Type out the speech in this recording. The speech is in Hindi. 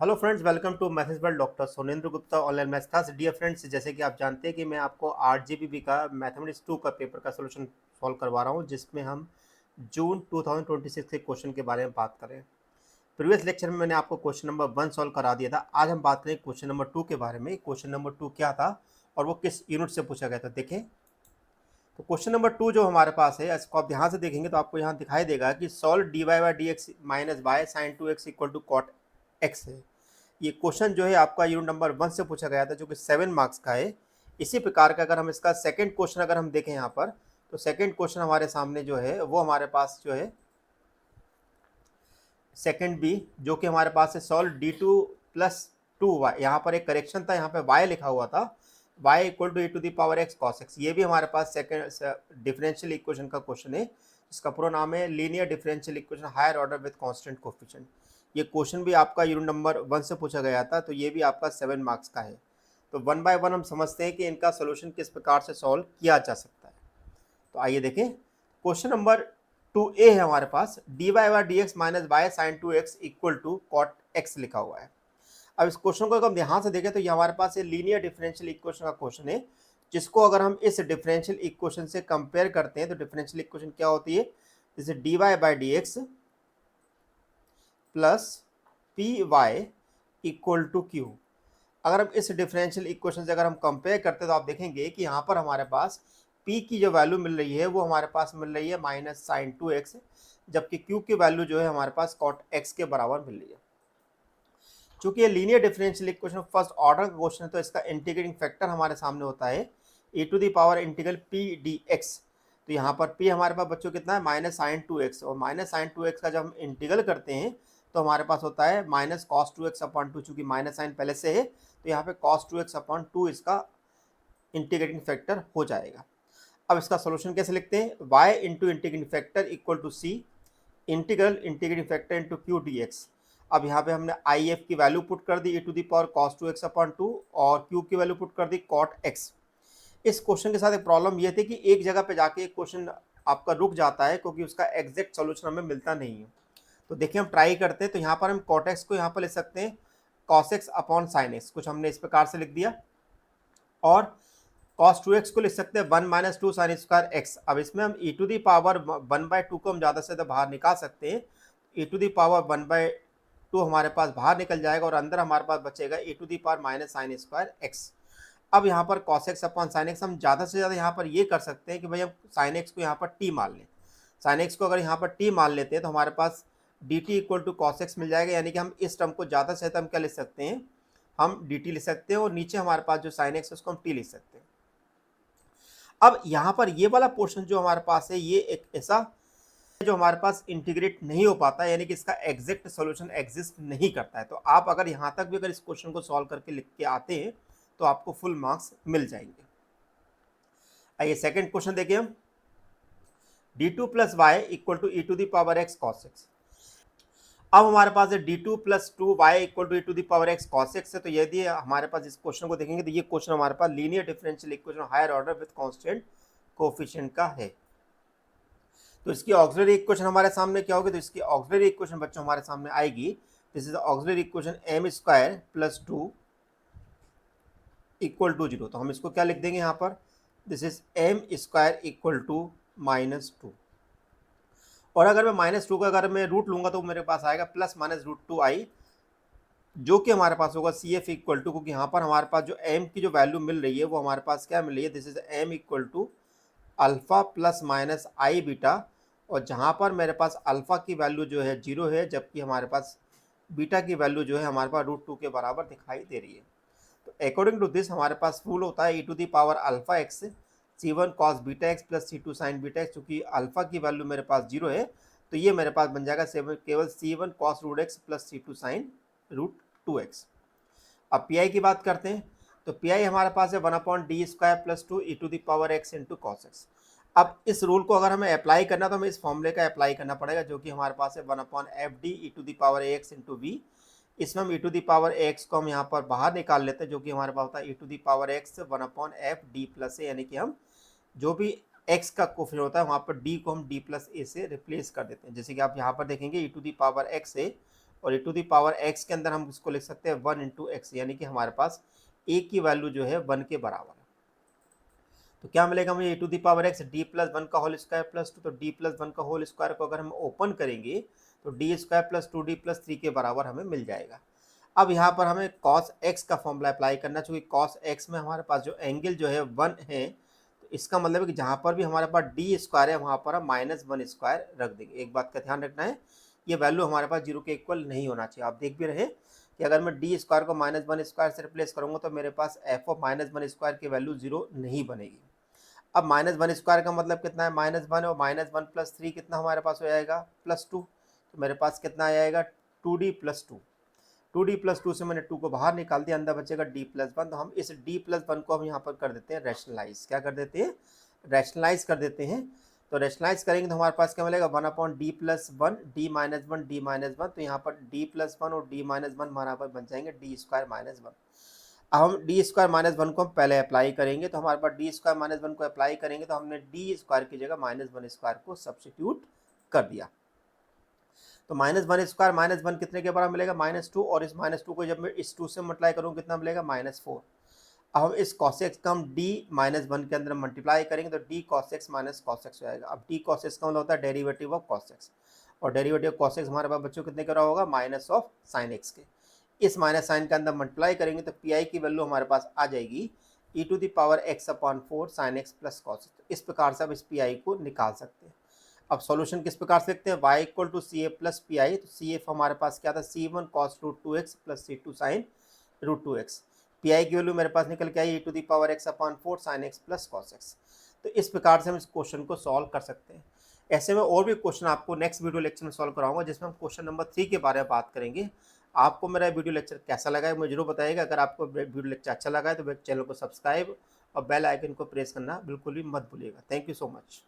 Hello friends, welcome to Maths World. Doctor Sonendra Gupta online maths class. Dear friends, जैसे कि आप जानते हैं कि मैं आपको आरजीबीबी का मैथमेटिक्स 2 का पेपर का सॉल्यूशन सॉल्व करवा रहा हूं, जिसमें हम जून 2026 के क्वेश्चन के बारे में बात करें। प्रीवियस लेक्चर में मैंने आपको क्वेश्चन नंबर 1 सॉल्व करा दिया था। आज हम बात करें क्वेश्चन नंबर 2 के बारे में। क्वेश्चन नंबर 2 क्या था और वो किस यूनिट से पूछा गया था, देखें। तो क्वेश्चन नंबर 2 जो हमारे पास है, इसको आप ध्यान से देखेंगे तो आपको यहाँ दिखाई देगा कि solve d Y by D x minus by sine 2x equal to cot x है। ये क्वेश्चन जो है आपका यूनिट नंबर 1 से पूछा गया था, जो कि 7 मार्क्स का है। इसी प्रकार का अगर हम इसका सेकंड क्वेश्चन अगर हम देखें यहाँ पर, तो सेकंड क्वेश्चन हमारे सामने जो है वो हमारे पास जो है सेकंड बी, जो कि हमारे पास है solve d two plus two y. यहाँ पर एक करेक्शन था, यहाँ पे वाई लिखा हुआ था, y equal to e to the power x cos x. ये भी हमारे पास सेकंड डिफरेंशियल इक्वेशन का क्वेश्चन है, जिसका पूरा नाम है linear differential equation higher order with constant coefficient. ये क्वेश्चन भी आपका यूनिट नंबर 1 से पूछा गया था, तो ये भी आपका 7 मार्क्स का है। तो वन बाय वन हम समझते हैं कि इनका सोल्यूशन किस प्रकार से सॉल्व किया जा सकता है। तो आइए देखें। क्वेश्चन नंबर 2a है हमारे पास, D Y by D x minus by sine 2x equal to cot X लिखा हुआ है। अब इस क्वेश्चन को अगर हम ध्यान से देखें तो ये हमारे पास ये लीनियर डिफरेंशियल इक्वेशन का क्वेश्चन है, जिसको अगर हम इस डिफरेंशियल इक्वेशन से कंपेयर करते हैं तो डिफरेंशियल इक्वेशन क्या होती है, जैसे d Y by D x plus p y equal to q. अगर हम इस डिफरेंशियल इक्वेशन से अगर हम कंपेयर करते हैं तो आप देखेंगे कि यहाँ पर हमारे पास p की जो वैल्यू मिल रही है वो हमारे पास मिल रही है माइनस साइन 2x, जबकि q की वैल्यू जो है हमारे पास कॉट x के बराबर मिल रही है। चूंकि ये linear differential equation first order का क्वेश्चन है, तो इसका इंटीग्रेटिंग फैक्टर हमारे सामने होता है e to the power integral p dx। तो यहाँ पर p हमारे पास बच्चों कितना है, माइनस साइन 2x, और माइनस साइन 2x का जब हम इंटीग्रल करते हैं तो हमारे पास होता है माइनस कॉस 2x अपॉन 2। चूंकि माइनस साइन पहले से है तो यहाँ पे कॉस 2x अपॉन 2 इसका इंटीग्रेटिंग फैक्टर हो जाएगा। अब इसका सॉल्यूशन कैसे लिखते हैं, y into integrating factor equal to c integral integrating factor into Q D X. अब यहाँ पे हमने आई एफ की वैल्यू पुट कर दी e to the power cos 2x upon 2, और क्यू की वैल्यू पुट कर दी कॉट एक्स। इस क्वेश्चन के साथ एक प्रॉब्लम ये थी कि एक जगह पे जाके एक क्वेश्चन आपका रुक जाता है, क्योंकि उसका एग्जैक्ट सॉल्यूशन हमें मिलता नहीं है। तो देखिए हम ट्राई करते हैं। तो यहाँ पर हम कॉट एक्स को यहाँ पर लिख सकते हैं cos X upon sine x, कुछ हमने इस प्रकार से लिख दिया। और कॉस 2x को लिख सकते हैं 1 minus two sign square X. अब इसमें हम ई टू दी पावर 1/2 को हम ज़्यादा से ज़्यादा बाहर निकाल सकते हैं। ई टू दी पावर 1/2 हमारे पास बाहर निकल जाएगा और अंदर हमारे पास बचेगा e to the power minus sine square X. अब यहाँ पर cos X upon sine X हम ज़्यादा से ज़्यादा यहाँ पर ये कर सकते हैं कि भाई हम साइन एक्स को यहाँ पर टी मान लें। साइन एक्स को अगर यहाँ पर टी मान लेते हैं तो हमारे पास D T equal to cos X मिल जाएगा। यानी कि हम इस टर्म को ज़्यादा से ज़्यादा हम क्या लिख सकते हैं, हम डी टी लिख सकते हैं, और नीचे हमारे पास जो साइन एक्स है उसको हम टी लिख सकते हैं। अब यहाँ पर ये वाला पोर्शन जो हमारे पास है, ये एक ऐसा जो हमारे पास इंटीग्रेट नहीं हो पाता, यानी कि इसका एग्जैक्ट सॉल्यूशन एग्जिस्ट नहीं करता है। तो आप अगर यहाँ तक भी अगर इस क्वेश्चन को सॉल्व करके लिख के आते हैं तो आपको फुल मार्क्स मिल जाएंगे। आइए सेकंड क्वेश्चन देखिए हम, d two plus y equal to e to the power x cos x. अब हमारे पास है d two plus two y equal to e to the power x cos x है। तो यदि हमारे पास इस क्वेश्चन को देखेंगे तो ये क्वेश्चन हमारे पास linear differential equation higher order with constant coefficient का है। तो इसकी ऑक्सिलरी इक्वेशन हमारे सामने क्या होगी, तो इसकी ऑक्सिलरी इक्वेशन बच्चों हमारे सामने आएगी, this is auxiliary equation m square plus 2 equal to 0। तो हम इसको क्या लिख देंगे यहाँ पर, this is m square equal to minus 2। और अगर मैं माइनस 2 का अगर मैं रूट लूंगा तो मेरे पास आएगा प्लस माइनस रूट 2 आई, जो कि हमारे पास होगा सी एफ इक्वल टू, क्योंकि यहाँ पर हमारे पास जो एम की जो वैल्यू मिल रही है वो हमारे पास क्या मिल रही है, this is m equal to alpha plus minus i beta. और जहाँ पर मेरे पास अल्फा की वैल्यू जो है 0 है, जबकि हमारे पास बीटा की वैल्यू जो है हमारे पास रूट 2 के बराबर दिखाई दे रही है। तो अकॉर्डिंग टू दिस हमारे पास रूल होता है e to the power alpha X C 1 cos beta X plus C 2 sine beta X. चूँकि अल्फा की वैल्यू मेरे पास 0 है तो ये मेरे पास बन जाएगा केवल सी 1 cos root x plus C 2 sign root 2x। अब पी आई की बात करते हैं। तो पी आई हमारे पास है 1/d² plus 2 e to the power x into cos x. अब इस रूल को अगर हमें अप्लाई करना तो हमें इस फॉर्मूले का अप्लाई करना पड़ेगा, जो कि हमारे पास है 1/fd e to the power x into v. इसमें हम e to the power x को हम यहाँ पर बाहर निकाल लेते हैं, जो कि हमारे पास होता है e to the power X 1/fd plus A. यानी कि हम जो भी x का कोफिशिएंट होता है वहाँ पर d को हम d प्लस ए से रिप्लेस कर देते हैं। जैसे कि आप यहाँ पर देखेंगे e to the power x है और e to the power x के अंदर हम इसको लिख सकते हैं 1 इंटू एक्स, यानी कि हमारे पास a की वैल्यू जो है 1 के बराबर है। तो क्या मिलेगा मुझे e to the power x d plus 1 का होल स्क्वायर प्लस 2, तो d प्लस 1 का होल स्क्वायर को अगर हम ओपन करेंगे तो D square plus 2d plus 3 के बराबर हमें मिल जाएगा। अब यहाँ पर हमें cos x का फॉर्मूला अप्लाई करना, चूंकि cos x में हमारे पास जो एंगल जो है 1 है, तो इसका मतलब है कि जहाँ पर भी हमारे पास डी स्क्वायर है वहाँ पर हम -1 स्क्वायर रख देंगे। एक बात का ध्यान रखना है, ये वैल्यू हमारे पास 0 के इक्वल नहीं होना चाहिए। आप देख भी रहे कि अगर मैं डी स्क्वायर को -1 स्क्वायर से रिप्लेस करूँगा तो मेरे पास एफ ऑफ -1 स्क्वायर की वैल्यू 0 नहीं बनेगी। अब -1 स्क्वायर का मतलब कितना है, -1, और -1 प्लस 3 कितना हमारे पास हो जाएगा, +2। तो मेरे पास कितना आ जाएगा 2d प्लस 2। 2d प्लस 2 से मैंने 2 को बाहर निकाल दिया, अंदर बचेगा d प्लस 1। तो हम इस d प्लस 1 को हम यहाँ पर कर देते हैं रैशनलाइज। क्या कर देते हैं, रैशनलाइज कर देते हैं। तो रैशनलाइज करेंगे तो हमारे पास क्या मिलेगा, 1/d plus 1 d minus 1 d minus 1। तो यहाँ पर d प्लस 1 और d माइनस 1 हमारे पास बन जाएंगे d स्क्वायर माइनस 1। अब हम डी स्क्वायर माइनस 1 को हम पहले अप्लाई करेंगे, तो हमारे पास डी स्क्वायर माइनस 1 को अप्लाई करेंगे तो हमने डी स्क्वायर की जगह -1 स्क्वायर को सब्स्टिट्यूट कर दिया। तो -1 स्क्वायर -1 कितने के बराबर मिलेगा, -2, और इस -2 को जब मैं इस 2 से मल्टीप्लाई करूँ कितना मिलेगा, -4। अब हम इस cos x का हम d -1 के अंदर मल्टीप्लाई करेंगे तो d cos x minus cos x हो जाएगा। अब d cos x का मतलब होता है डेरिवेटिव ऑफ cos x, और डेरिवेटिव cos x हमारे पास बच्चों कितने का होगा, माइनस ऑफ sin x के। इस माइनस साइन के अंदर मल्टीप्लाई करेंगे तो पी आई की वैल्यू हमारे पास आ जाएगी e to the power x/4 sin x plus cos x। इस प्रकार से आप इस पी आई को निकाल सकते हैं। अब सॉल्यूशन किस प्रकार से लिखते हैं, y equal to C A plus P I. तो सी एफ हमारे पास क्या था, c1 cos √2x plus c2 sin √2x। P I की वैल्यू मेरे पास निकल के आई e to the power x/4 sin x plus cos x। तो इस प्रकार से हम इस क्वेश्चन को सॉल्व कर सकते हैं। ऐसे में और भी क्वेश्चन आपको नेक्स्ट वीडियो लेक्चर में सॉल्व कराऊंगा, जिसमें हम क्वेश्चन नंबर 3 के बारे में बात करेंगे। आपको मेरा वीडियो लेक्चर कैसा लगा है मुझे जरूर बताइएगा। अगर आपको वीडियो लेक्चर अच्छा लगा है तो चैनल को सब्सक्राइब और बेल आइकन को प्रेस करना बिल्कुल भी मत भूलिएगा। Thank you so much.